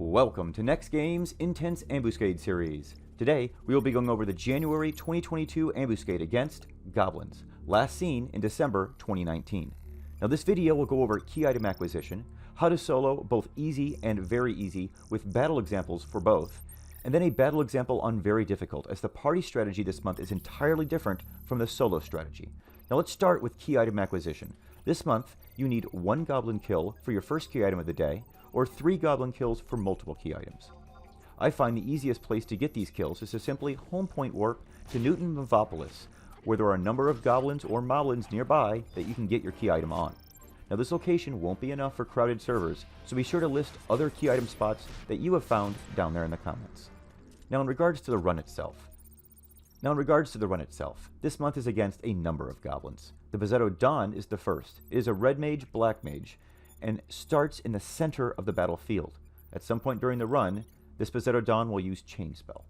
Welcome to NEXTGames' Intense Ambuscade series. Today, we will be going over the January 2022 Ambuscade against Goblins, last seen in December 2019. Now this video will go over key item acquisition, how to solo both easy and very easy with battle examples for both, and then a battle example on very difficult, as the party strategy this month is entirely different from the solo strategy. Now let's start with key item acquisition. This month, you need 1 goblin kill for your first key item of the day, or 3 goblin kills for multiple key items. I find the easiest place to get these kills is to simply home point warp to Newton Mavopolis, where there are a number of goblins or moblins nearby that you can get your key item on. Now this location won't be enough for crowded servers, so be sure to list other key item spots that you have found down there in the comments. Now in regards to the run itself, this month is against a number of goblins. The Bozzetto Dawn is the first. It is a red mage, black mage, and starts in the center of the battlefield. At some point during the run, this Bozzetto Dawn will use Chain Spell.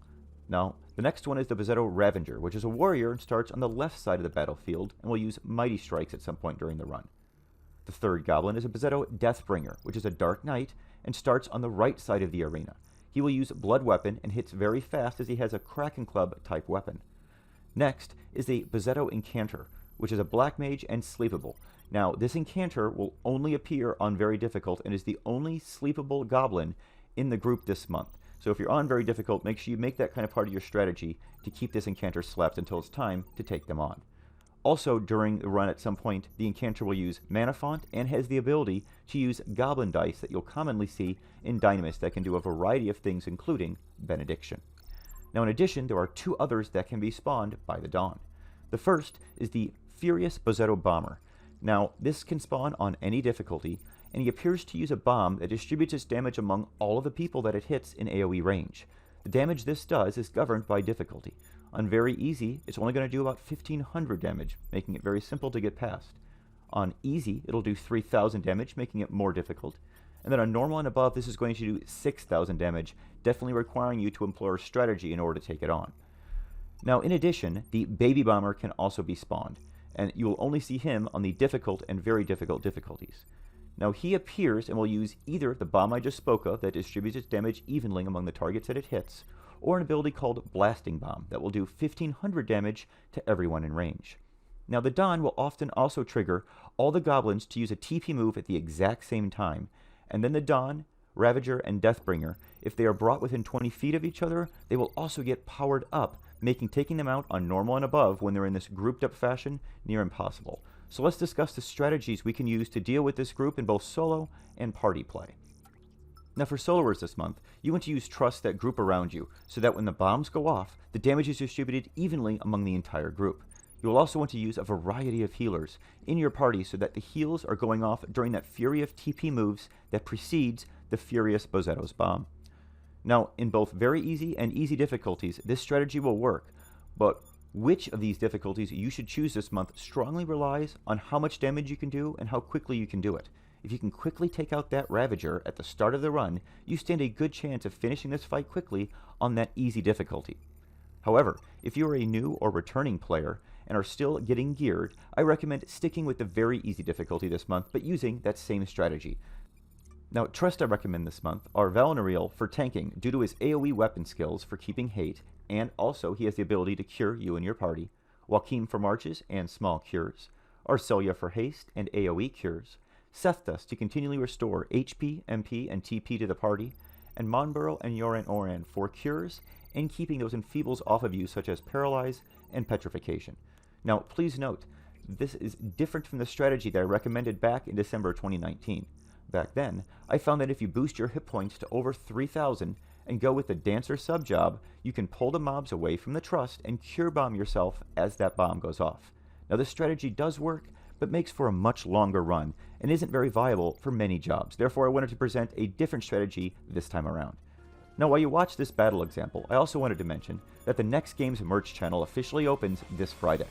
Now, the next one is the Bozzetto Ravager, which is a warrior and starts on the left side of the battlefield and will use Mighty Strikes at some point during the run. The third goblin is a Bozzetto Deathbringer, which is a Dark Knight and starts on the right side of the arena. He will use Blood Weapon and hits very fast as he has a Kraken Club type weapon. Next is the Bozzetto Incanter, which is a black mage and sleepable. Now, this Incanter will only appear on very difficult and is the only sleepable goblin in the group this month. So if you're on very difficult, make sure you make that kind of part of your strategy to keep this Incanter slept until it's time to take them on. Also, during the run at some point, the Incanter will use Mana Font and has the ability to use Goblin Dice that you'll commonly see in Dynamis that can do a variety of things, including Benediction. Now, in addition, there are 2 others that can be spawned by the Dawn. The first is the Furious Bozzetto Bomber. Now, this can spawn on any difficulty, and he appears to use a bomb that distributes its damage among all of the people that it hits in AoE range. The damage this does is governed by difficulty. On very easy, it's only going to do about 1500 damage, making it very simple to get past. On easy, it'll do 3000 damage, making it more difficult. And then on normal and above, this is going to do 6000 damage, definitely requiring you to employ strategy in order to take it on. Now, in addition, the Baby Bomber can also be spawned, and you will only see him on the difficult and very difficult difficulties. Now, he appears and will use either the bomb I just spoke of that distributes its damage evenly among the targets that it hits, or an ability called Blasting Bomb that will do 1500 damage to everyone in range. Now, the Dawn will often also trigger all the goblins to use a TP move at the exact same time, and then the Dawn, Ravager, and Deathbringer, if they are brought within 20 feet of each other, they will also get powered up, making taking them out on normal and above when they're in this grouped up fashion near impossible. So let's discuss the strategies we can use to deal with this group in both solo and party play. Now for soloers this month, you want to use Trust that group around you, so that when the bombs go off, the damage is distributed evenly among the entire group. You will also want to use a variety of healers in your party so that the heals are going off during that fury of TP moves that precedes the Furious Bozzetto's bomb. Now, in both very easy and easy difficulties, this strategy will work, but which of these difficulties you should choose this month strongly relies on how much damage you can do and how quickly you can do it. If you can quickly take out that Ravager at the start of the run, you stand a good chance of finishing this fight quickly on that easy difficulty. However, if you are a new or returning player and are still getting geared, I recommend sticking with the very easy difficulty this month, but using that same strategy. Now, Trust I recommend this month are Valnariel for tanking due to his AoE weapon skills for keeping hate, and also he has the ability to cure you and your party, Joachim for marches and small cures, Arcelia for haste and AoE cures, Sethdas to continually restore HP, MP, and TP to the party, and Monburo and Yoran Oran for cures and keeping those enfeebles off of you, such as Paralyze and Petrification. Now, please note, this is different from the strategy that I recommended back in December 2019. Back then, I found that if you boost your hit points to over 3000 and go with the Dancer sub-job, you can pull the mobs away from the Trust and cure bomb yourself as that bomb goes off. Now, this strategy does work, but makes for a much longer run and isn't very viable for many jobs. Therefore, I wanted to present a different strategy this time around. Now, while you watch this battle example, I also wanted to mention that the NEXTGames merch channel officially opens this Friday.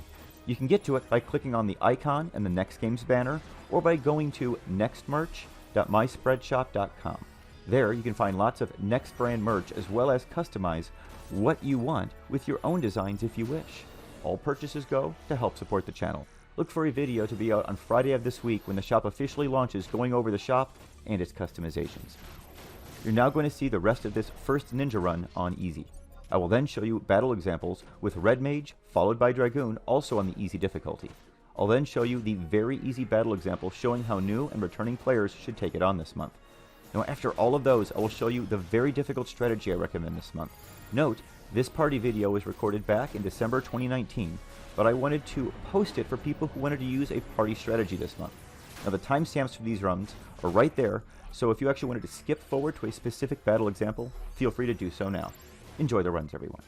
You can get to it by clicking on the icon and the NEXTGames banner, or by going to nextmerch.myspreadshop.com. There, you can find lots of Next brand merch as well as customize what you want with your own designs if you wish. All purchases go to help support the channel. Look for a video to be out on Friday of this week when the shop officially launches, going over the shop and its customizations. You're now going to see the rest of this first ninja run on easy. I will then show you battle examples with Red Mage, followed by Dragoon, also on the easy difficulty. I'll then show you the very easy battle example showing how new and returning players should take it on this month. Now after all of those, I will show you the very difficult strategy I recommend this month. Note, this party video was recorded back in December 2019, but I wanted to post it for people who wanted to use a party strategy this month. Now the timestamps for these runs are right there, so if you actually wanted to skip forward to a specific battle example, feel free to do so now. Enjoy the runs, everyone.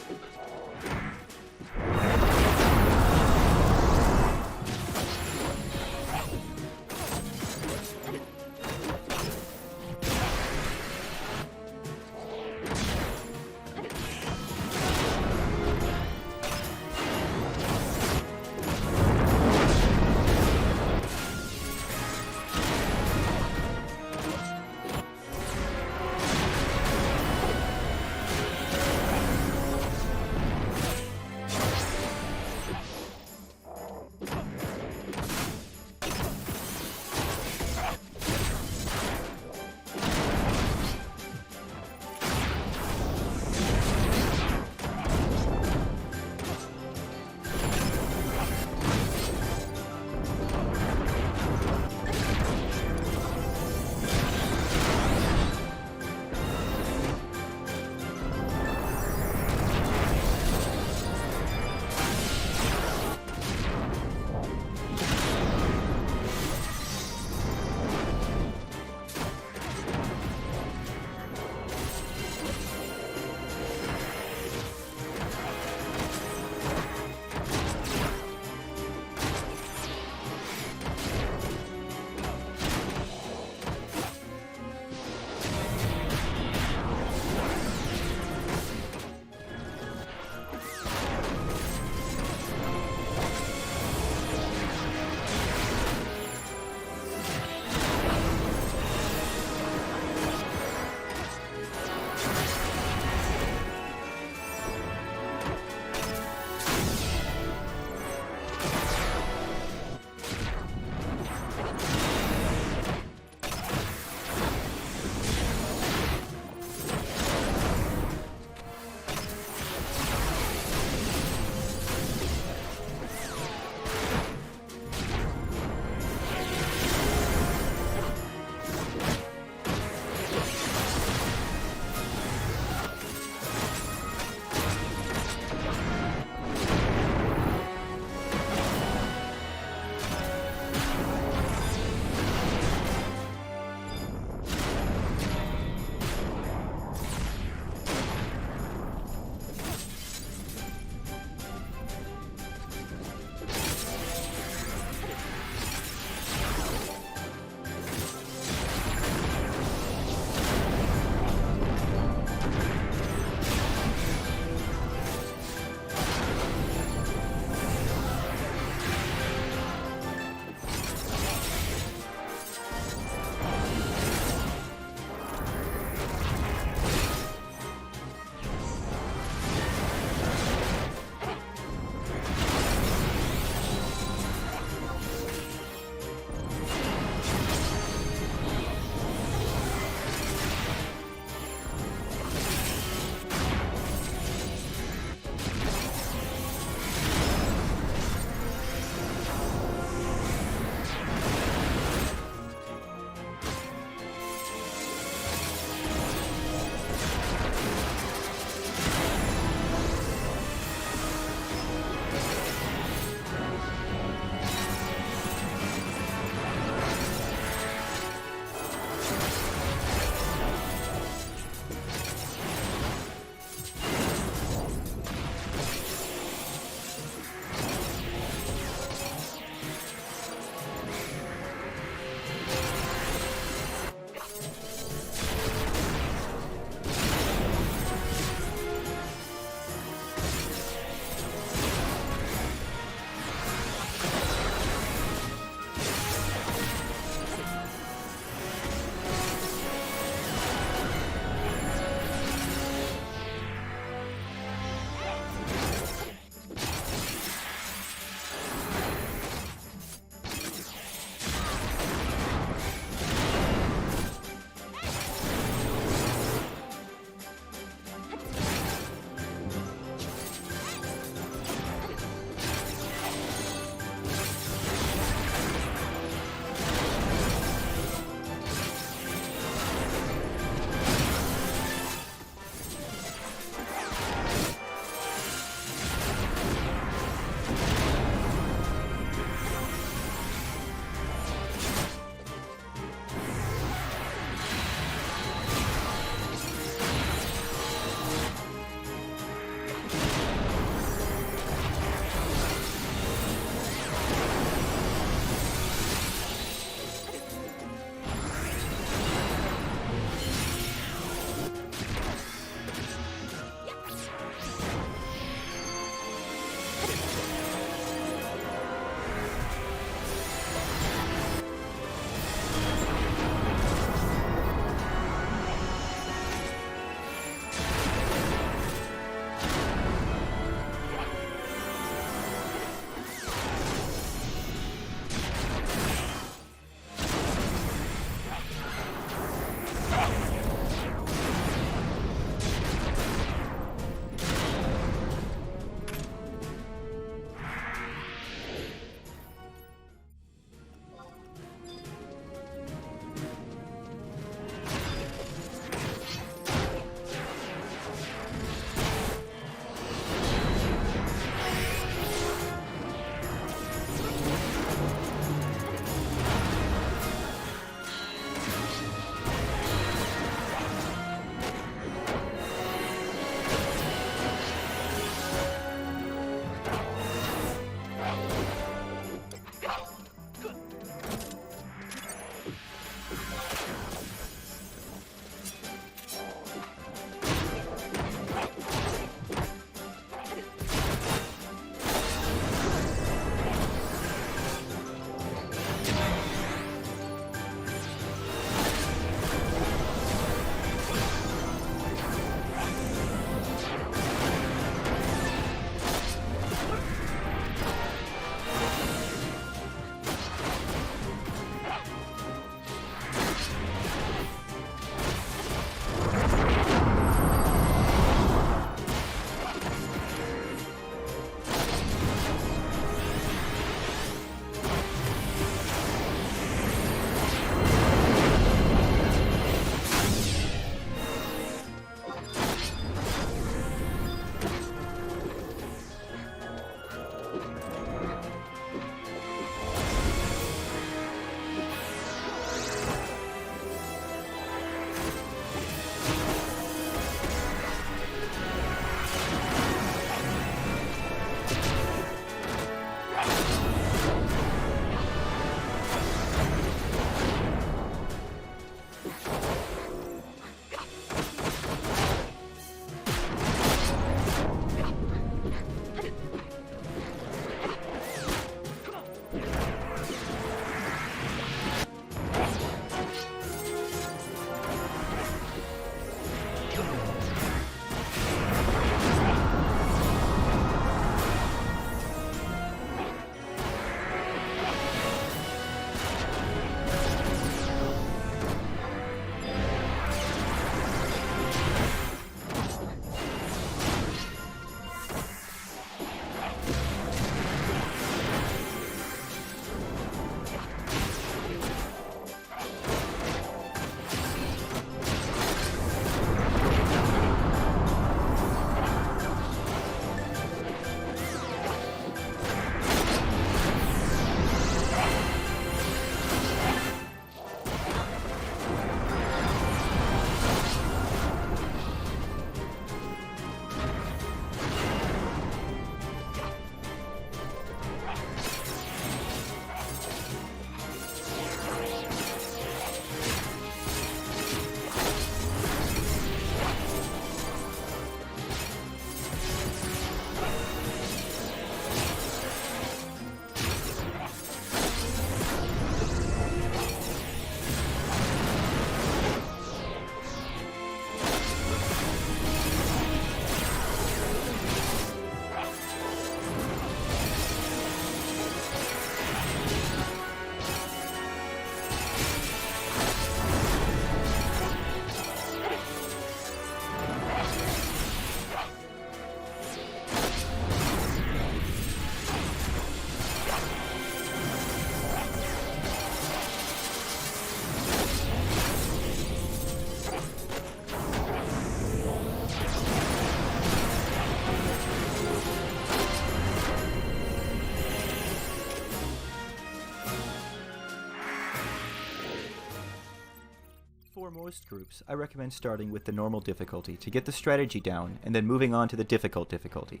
For most groups, I recommend starting with the normal difficulty to get the strategy down, and then moving on to the difficult difficulty.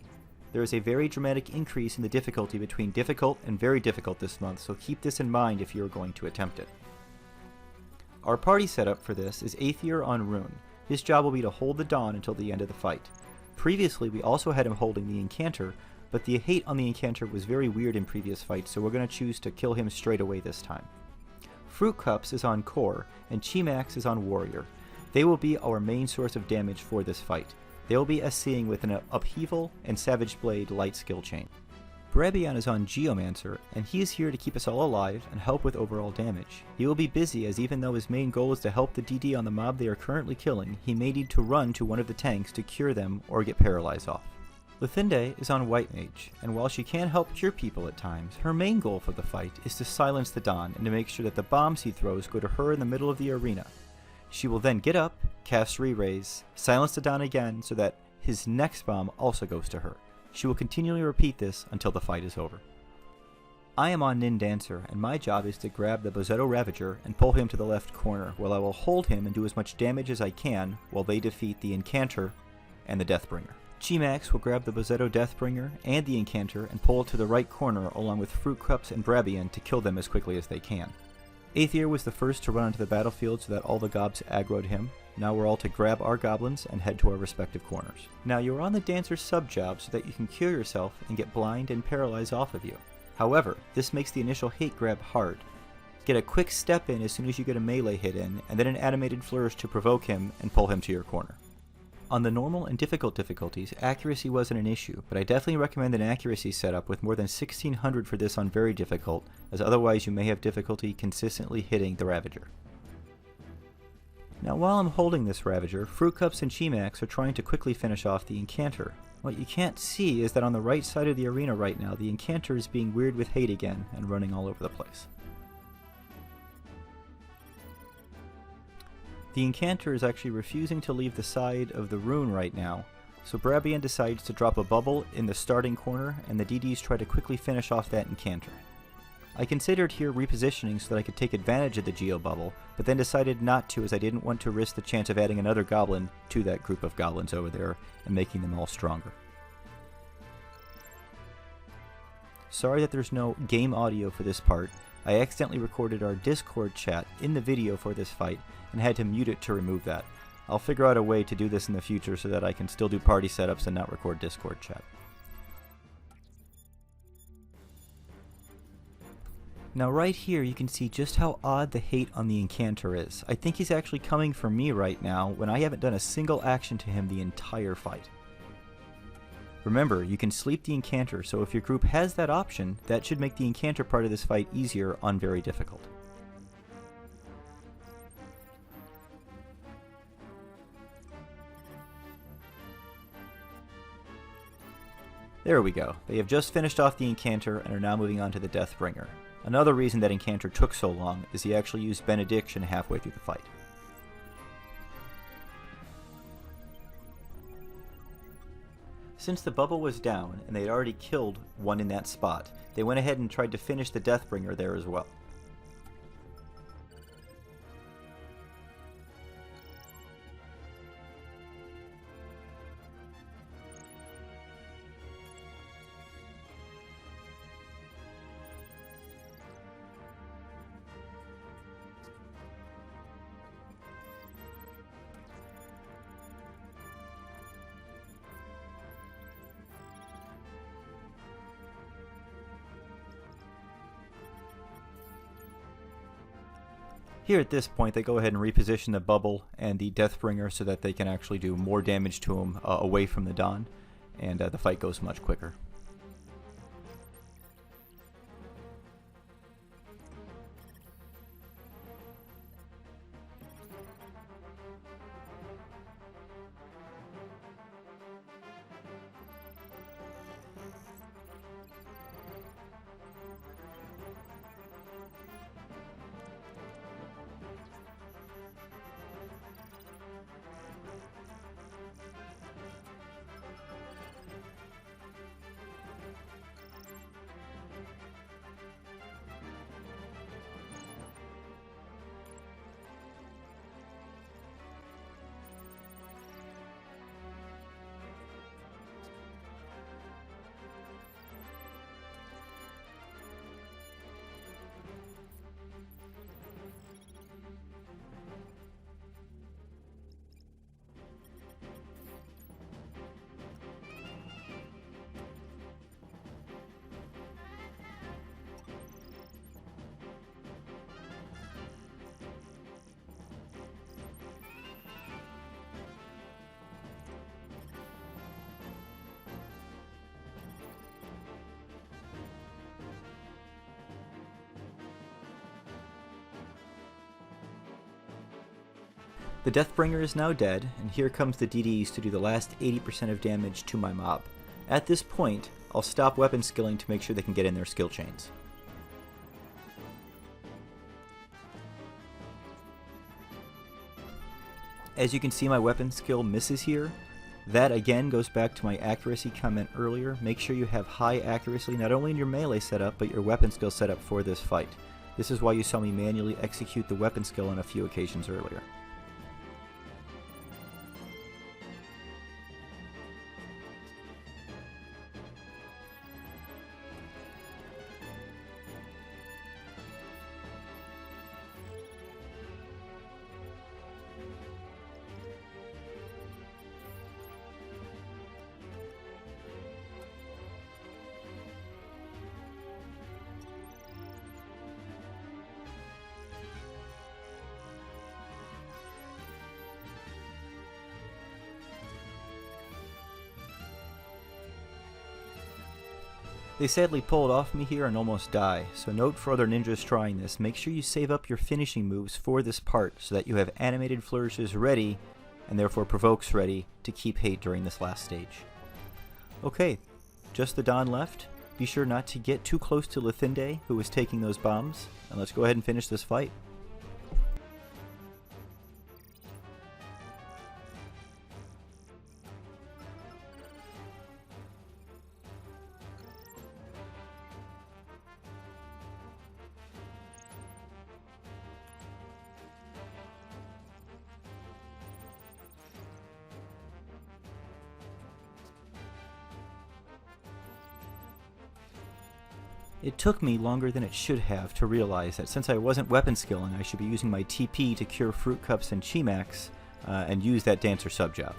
There is a very dramatic increase in the difficulty between difficult and very difficult this month, so keep this in mind if you are going to attempt it. Our party setup for this is Aether on Rune. His job will be to hold the Dawn until the end of the fight. Previously, we also had him holding the Incanter, but the hate on the Incanter was very weird in previous fights, so we're going to choose to kill him straight away this time. Fruit Cups is on Core, and Chimax is on Warrior. They will be our main source of damage for this fight. They will be SCing with an Upheaval and Savage Blade light skill chain. Brabion is on Geomancer, and he is here to keep us all alive and help with overall damage. He will be busy, as even though his main goal is to help the DD on the mob they are currently killing, he may need to run to one of the tanks to cure them or get paralyzed off. Luthinde is on White Mage, and while she can help cure people at times, her main goal for the fight is to silence the Don and to make sure that the bombs he throws go to her in the middle of the arena. She will then get up, cast Re-Raise, silence the Don again so that his next bomb also goes to her. She will continually repeat this until the fight is over. I am on Nin Dancer, and my job is to grab the Bozetto Ravager and pull him to the left corner, while I will hold him and do as much damage as I can while they defeat the Incanter and the Deathbringer. Chimax will grab the Bozetto Deathbringer and the Incanter and pull it to the right corner along with Fruit Cups and Brabion to kill them as quickly as they can. Aether was the first to run onto the battlefield so that all the gobs aggroed him. Now we're all to grab our goblins and head to our respective corners. Now you are on the Dancer sub-job so that you can cure yourself and get blind and paralyzed off of you. However, this makes the initial hate grab hard. Get a quick step in as soon as you get a melee hit in, and then an animated flourish to provoke him and pull him to your corner. On the normal and difficult difficulties, accuracy wasn't an issue, but I definitely recommend an accuracy setup with more than 1600 for this on very difficult, as otherwise you may have difficulty consistently hitting the Ravager. Now while I'm holding this Ravager, Fruit Cups and Chimax are trying to quickly finish off the Incanter. What you can't see is that on the right side of the arena right now, the Incanter is being weird with hate again and running all over the place. The Incanter is actually refusing to leave the side of the rune right now, so Brabion decides to drop a bubble in the starting corner and the DDs try to quickly finish off that Incanter. I considered here repositioning so that I could take advantage of the Geo Bubble, but then decided not to as I didn't want to risk the chance of adding another Goblin to that group of Goblins over there and making them all stronger. Sorry that there's no game audio for this part. I accidentally recorded our Discord chat in the video for this fight and had to mute it to remove that. I'll figure out a way to do this in the future so that I can still do party setups and not record Discord chat. Now right here you can see just how odd the hate on the Incanter is. I think he's actually coming for me right now when I haven't done a single action to him the entire fight. Remember, you can sleep the Incanter, so if your group has that option, that should make the Incanter part of this fight easier on very difficult. There we go. They have just finished off the Incanter and are now moving on to the Deathbringer. Another reason that Incanter took so long is he actually used Benediction halfway through the fight. Since the bubble was down and they had already killed one in that spot, they went ahead and tried to finish the Deathbringer there as well. Here at this point they go ahead and reposition the bubble and the Deathbringer so that they can actually do more damage to him away from the Don, and the fight goes much quicker. The Deathbringer is now dead, and here comes the DDs to do the last 80% of damage to my mob. At this point, I'll stop weapon skilling to make sure they can get in their skill chains. As you can see, my weapon skill misses here. That again goes back to my accuracy comment earlier. Make sure you have high accuracy not only in your melee setup, but your weapon skill setup for this fight. This is why you saw me manually execute the weapon skill on a few occasions earlier. They sadly pulled off me here and almost die, so note for other ninjas trying this, make sure you save up your finishing moves for this part so that you have animated flourishes ready, and therefore provokes ready, to keep hate during this last stage. Okay, just the Don left. Be sure not to get too close to Lithinde, who is taking those bombs, and let's go ahead and finish this fight. It took me longer than it should have to realize that since I wasn't weapon skilling, I should be using my TP to cure Fruit Cups and Chimax, and use that Dancer sub-job.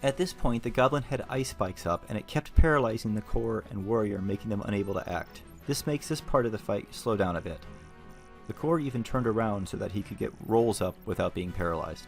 At this point, the Goblin had ice spikes up, and it kept paralyzing the core and warrior, making them unable to act. This makes this part of the fight slow down a bit. The core even turned around so that he could get rolls up without being paralyzed.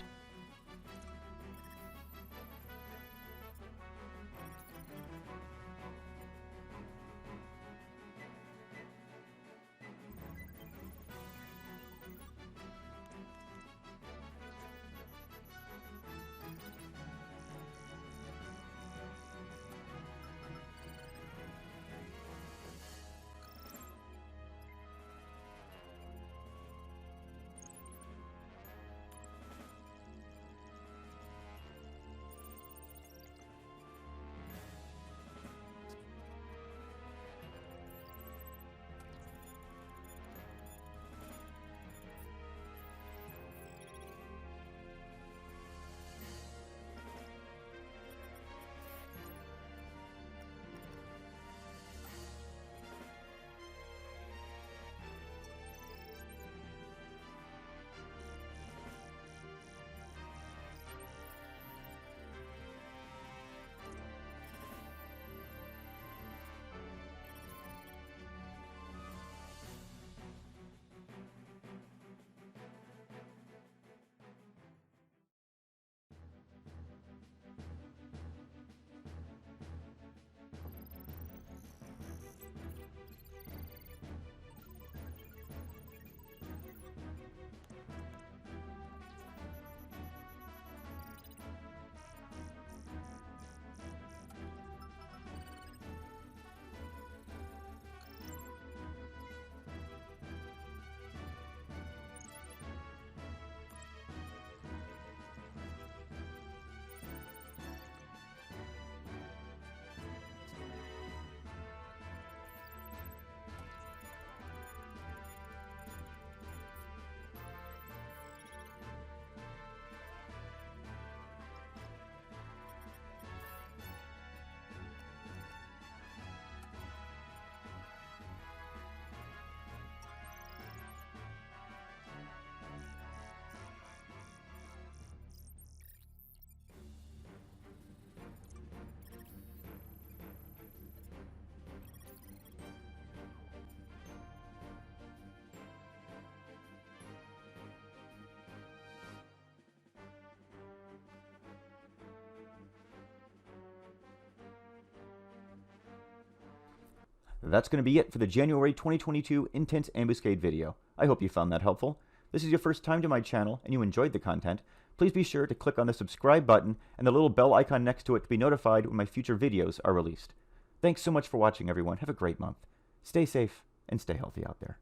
That's going to be it for the January 2022 Intense Ambuscade video. I hope you found that helpful. If this is your first time to my channel and you enjoyed the content, please be sure to click on the subscribe button and the little bell icon next to it to be notified when my future videos are released. Thanks so much for watching, everyone. Have a great month. Stay safe and stay healthy out there.